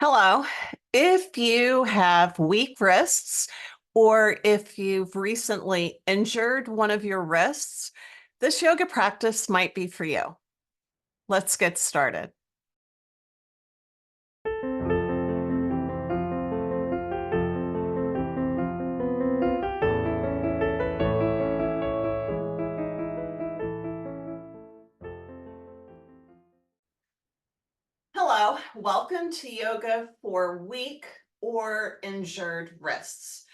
Hello. If you have weak wrists or if you've recently injured one of your wrists, this yoga practice might be for you. Let's get started. Hello, welcome to yoga for weak or injured wrists.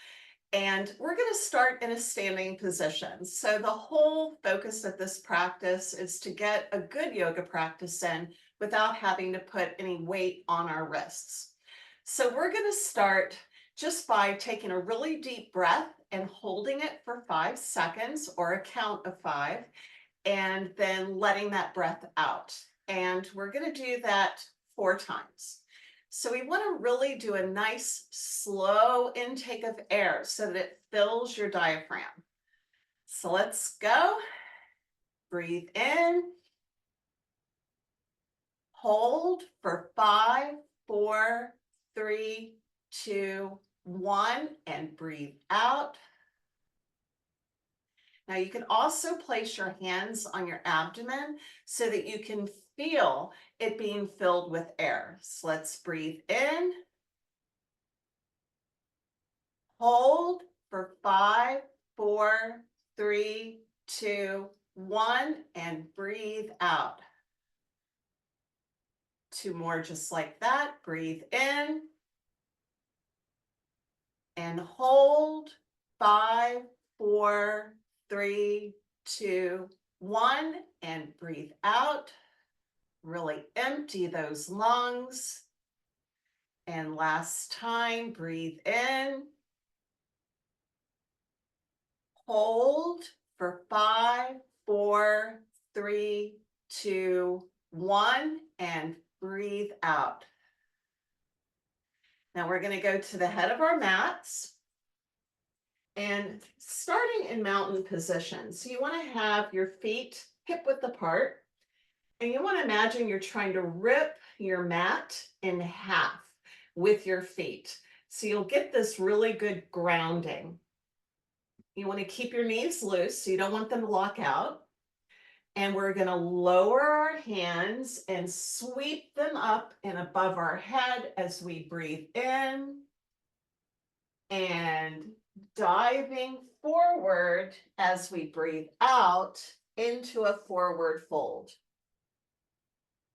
And we're going to start in a standing position. So the whole focus of this practice is to get a good yoga practice in without having to put any weight on our wrists. So we're going to start just by taking a really deep breath and holding it for 5 seconds or a count of 5, and then letting that breath out. And we're going to do that 4 times. So we want to really do a nice slow intake of air so that it fills your diaphragm. So let's go. Breathe in. Hold for 5, 4, 3, 2, 1, and breathe out. Now you can also place your hands on your abdomen so that you can feel it being filled with air. So let's breathe in. Hold for 5, 4, 3, 2, 1, and breathe out. 2 more just like that. Breathe in and hold. 5, 4, 3, 2, 1, and breathe out. Really empty those lungs. And last time, breathe in. Hold for 5, 4, 3, 2, 1, and breathe out. Now we're going to go to the head of our mats and starting in mountain position. So you want to have your feet hip width apart, and you want to imagine you're trying to rip your mat in half with your feet. So you'll get this really good grounding. You want to keep your knees loose, so you don't want them to lock out. And we're going to lower our hands and sweep them up and above our head as we breathe in, and diving forward as we breathe out into a forward fold.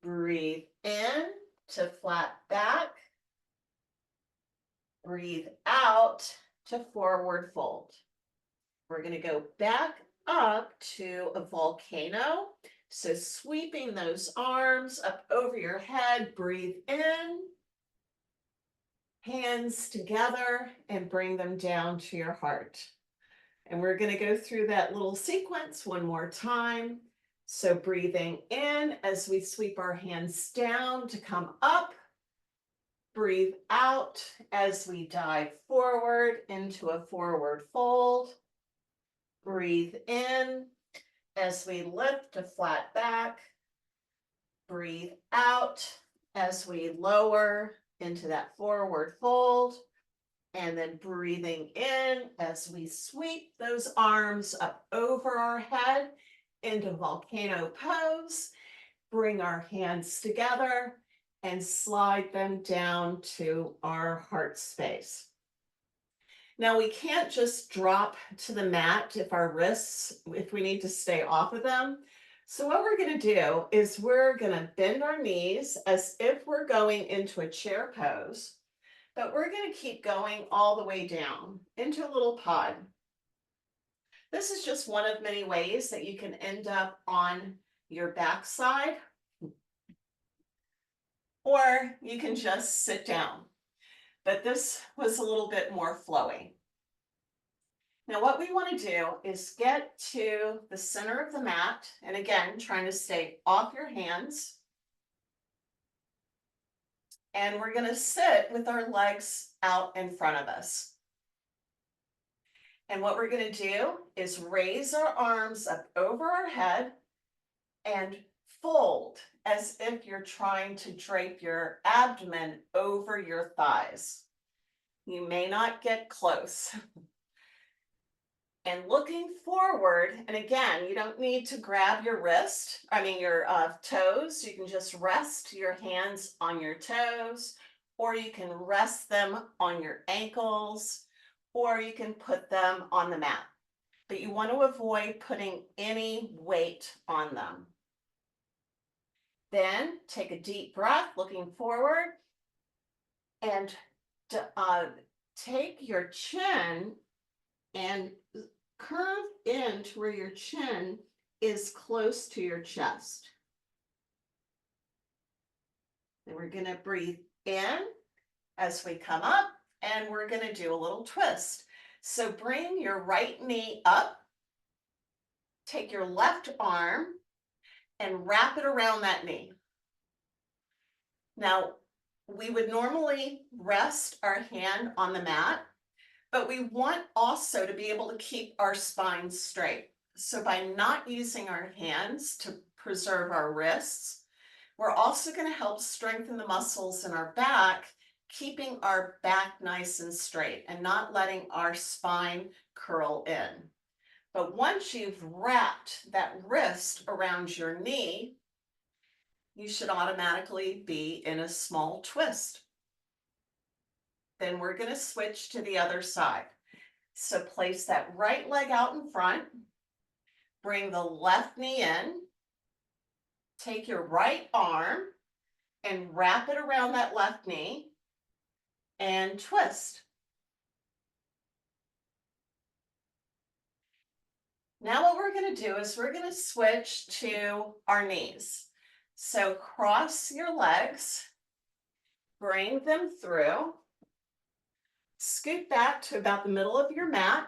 Breathe in to flat back. Breathe out to forward fold. We're going to go back up to a volcano. So sweeping those arms up over your head, breathe in, hands together, and bring them down to your heart. And we're going to go through that little sequence one more time. So breathing in as we sweep our hands down to come up. Breathe out as we dive forward into a forward fold. Breathe in as we lift to flat back. Breathe out as we lower into that forward fold. And then breathing in as we sweep those arms up over our head into volcano pose. Bring our hands together and slide them down to our heart space. Now we can't just drop to the mat if we need to stay off of them. So what we're going to do is we're going to bend our knees as if we're going into a chair pose, but we're going to keep going all the way down into a little pod. This is just one of many ways that you can end up on your backside, or you can just sit down. But this was a little bit more flowy. Now what we want to do is get to the center of the mat, and again, trying to stay off your hands. And we're going to sit with our legs out in front of us. And what we're going to do is raise our arms up over our head and fold as if you're trying to drape your abdomen over your thighs. You may not get close. And looking forward, and again, you don't need to grab your your toes. You can just rest your hands on your toes, or you can rest them on your ankles, or you can put them on the mat. But you want to avoid putting any weight on them. Then take a deep breath, looking forward, and take your chin and curve in to where your chin is close to your chest. And we're going to breathe in as we come up, and we're going to do a little twist. So bring your right knee up, take your left arm, and wrap it around that knee. Now, we would normally rest our hand on the mat, but we want also to be able to keep our spine straight. So by not using our hands to preserve our wrists, we're also going to help strengthen the muscles in our back, keeping our back nice and straight and not letting our spine curl in. But once you've wrapped that wrist around your knee, you should automatically be in a small twist. Then we're going to switch to the other side. So place that right leg out in front, bring the left knee in, take your right arm and wrap it around that left knee and twist. Now what we're going to do is we're going to switch to our knees. So cross your legs, bring them through, scoot back to about the middle of your mat,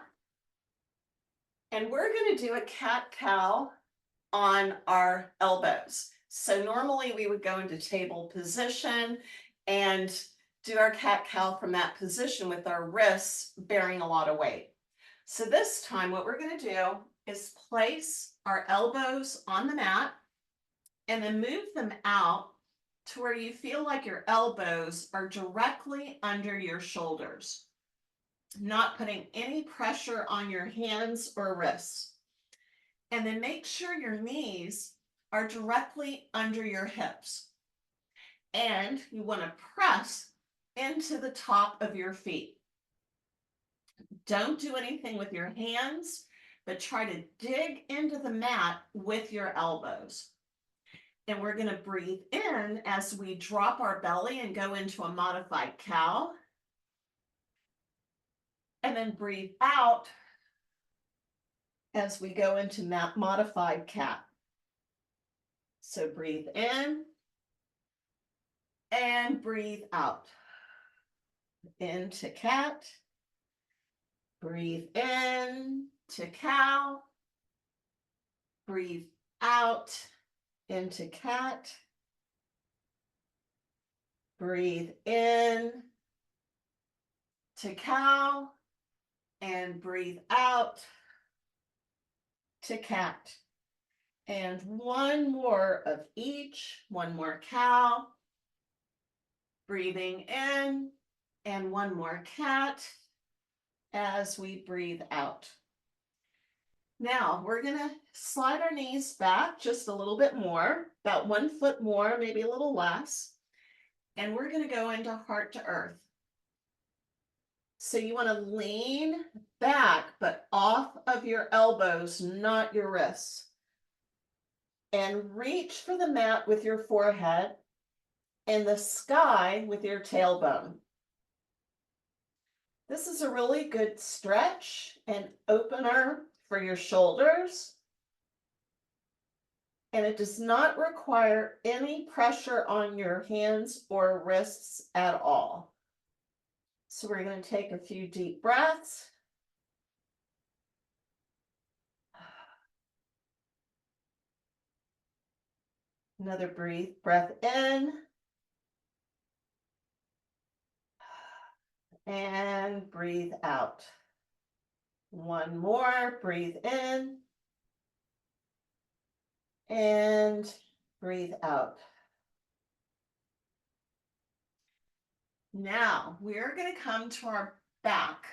and we're going to do a cat-cow on our elbows. So normally we would go into table position and do our cat-cow from that position with our wrists bearing a lot of weight. So this time what we're going to do is place our elbows on the mat and then move them out to where you feel like your elbows are directly under your shoulders, not putting any pressure on your hands or wrists. And then make sure your knees are directly under your hips. And you want to press into the top of your feet. Don't do anything with your hands, but try to dig into the mat with your elbows. And we're going to breathe in as we drop our belly and go into a modified cow. And then breathe out as we go into modified cat. So breathe in and breathe out. Into cat. Breathe in to cow. Breathe out into cat. Breathe in to cow and breathe out to cat. And one more of each, one more cow. Breathing in and one more cat as we breathe out. Now we're going to slide our knees back just a little bit more, about 1 foot more, maybe a little less. And we're going to go into heart to earth. So you want to lean back, but off of your elbows, not your wrists. And reach for the mat with your forehead and the sky with your tailbone. This is a really good stretch and opener for your shoulders. And it does not require any pressure on your hands or wrists at all. So we're going to take a few deep breaths. Another breath in. And breathe out. One more, breathe in. And breathe out. Now we're going to come to our back,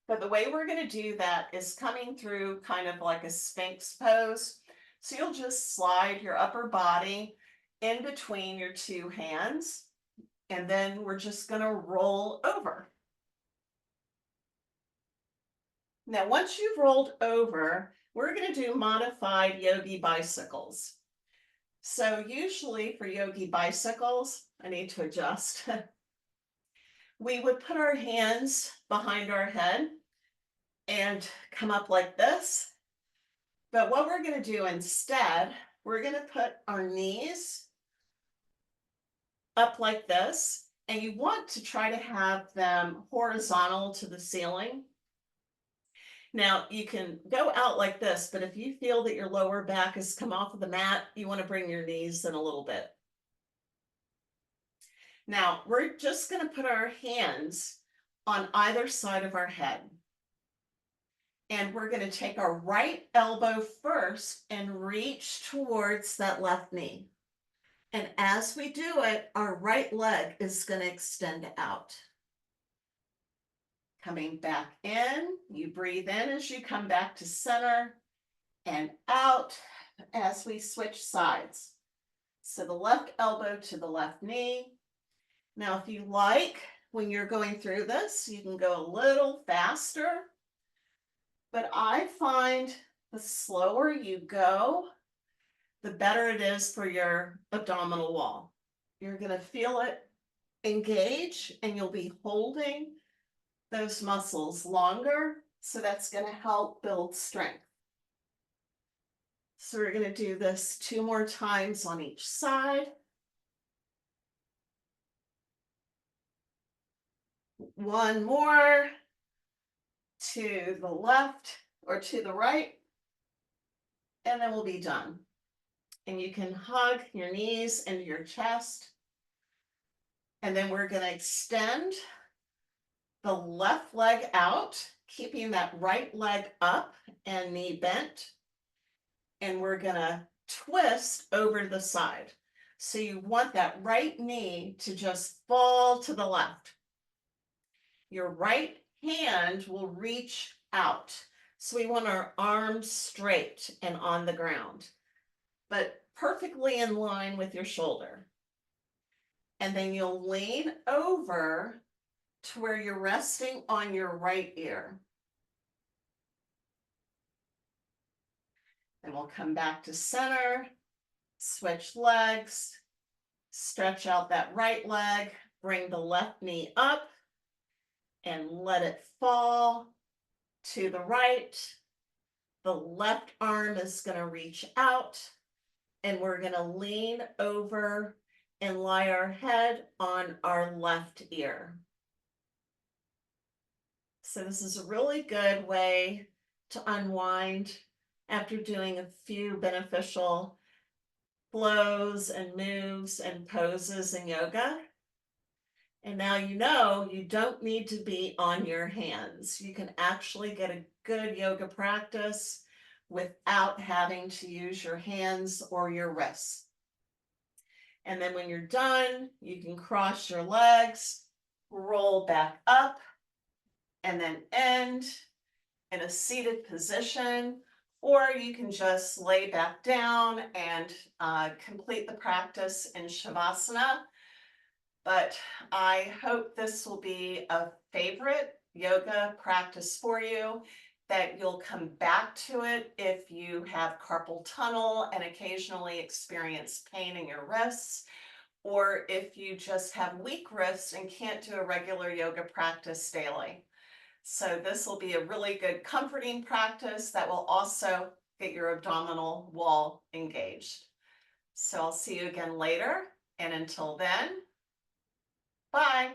but the way we're going to do that is coming through kind of like a Sphinx pose. So you'll just slide your upper body in between your two hands, and then we're just going to roll over. Now, once you've rolled over, we're going to do modified yogi bicycles. So usually for yogi bicycles, I need to adjust. We would put our hands behind our head and come up like this. But what we're going to do instead, we're going to put our knees up like this, and you want to try to have them horizontal to the ceiling. Now you can go out like this, but if you feel that your lower back has come off of the mat, you want to bring your knees in a little bit. Now we're just going to put our hands on either side of our head. And we're going to take our right elbow first and reach towards that left knee. And as we do it, our right leg is going to extend out. Coming back in, you breathe in as you come back to center and out as we switch sides. So the left elbow to the left knee. Now, if you like, when you're going through this, you can go a little faster. But I find the slower you go, the better it is for your abdominal wall. You're going to feel it engage, and you'll be holding those muscles longer. So that's going to help build strength. So we're going to do this 2 more times on each side. One more to the left or to the right, and then we'll be done. And you can hug your knees into your chest. And then we're going to extend the left leg out, keeping that right leg up and knee bent. And we're going to twist over to the side. So you want that right knee to just fall to the left. Your right hand will reach out. So we want our arms straight and on the ground, but perfectly in line with your shoulder. And then you'll lean over to where you're resting on your right ear. Then we'll come back to center, switch legs, stretch out that right leg, bring the left knee up and let it fall to the right. The left arm is going to reach out, and we're going to lean over and lie our head on our left ear. So this is a really good way to unwind after doing a few beneficial flows and moves and poses in yoga. And now you know you don't need to be on your hands. You can actually get a good yoga practice without having to use your hands or your wrists. And then when you're done, you can cross your legs, roll back up, and then end in a seated position, or you can just lay back down and complete the practice in Shavasana. But I hope this will be a favorite yoga practice for you, that you'll come back to it if you have carpal tunnel and occasionally experience pain in your wrists, or if you just have weak wrists and can't do a regular yoga practice daily. So this will be a really good comforting practice that will also get your abdominal wall engaged. So I'll see you again later, and until then, bye.